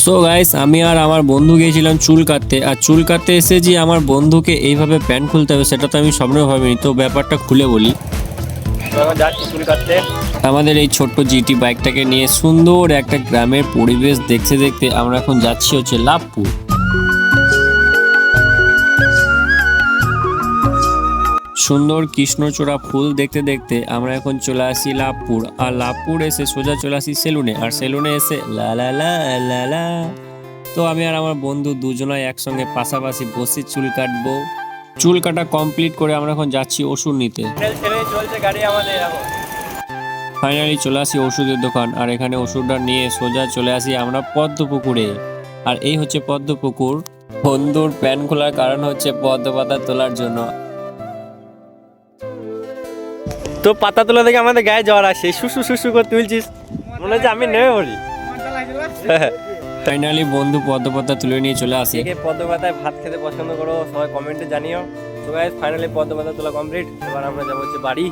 So guys, আমি আর আমার বন্ধু গিয়েছিলাম চুল কাটতে। আর চুল কাটতে এসে যে আমার বন্ধুকে এইভাবে প্যান্ট খুলতে হবে সেটা তো আমি স্বপ্নেও ভাবিনি। তো ব্যাপারটা খুলে বলি। যাচ্ছি চুল কাটতে। আমাদের এই ছোট্ট জিটি বাইকটাকে নিয়ে সুন্দর একটা গ্রামের পরিবেশ দেখতে দেখতে আমরা এখন যাচ্ছি হচ্ছে লাভপুর। সুন্দর কৃষ্ণচূড়া ফুল দেখতে দেখতে আমরা এখন চলে আসি লাভপুর। আর লাভপুর এসে সোজা চলে আসি সেলুনে। আর সেলুনে এসে লা লা লা লা লা। তো আমি আর আমার বন্ধু দুজনাই একসঙ্গে পাশাপাশি বসে চুল কাটবো। চুল কাটা কমপ্লিট করে আমরা এখন যাচ্ছি ওষুধ নিতে। ছেড়ে চলছে গাড়ি আমাদের এখন। ফাইনালি চলে আসি ওষুধের দোকান। আর এখানে ওষুধটা নিয়ে সোজা চলে আসি আমরা পদ্মপুকুরে। আর এই হচ্ছে পদ্মপুকুর। বন্ধুর প্যান খোলার কারণ হচ্ছে পদ্ম পাতা তোলার জন্য। তো পাতা তোলা থেকে আমাদের গায়ে জ্বর আসে, শুশু শুশু করে তুলছিস, মনে হচ্ছে আমি নেমে পড়ি। ফাইনালি বন্ধু পদ্ম পাতা তুলে নিয়ে চলে আসে। কে পদ্ম পাতায় ভাত খেতে পছন্দ করো সবাই কমেন্টে জানিও। তো গাইস ফাইনালি পদ্ম পাতা তোলা কমপ্লিট। এবার আমরা যাবো হচ্ছে বাড়ি।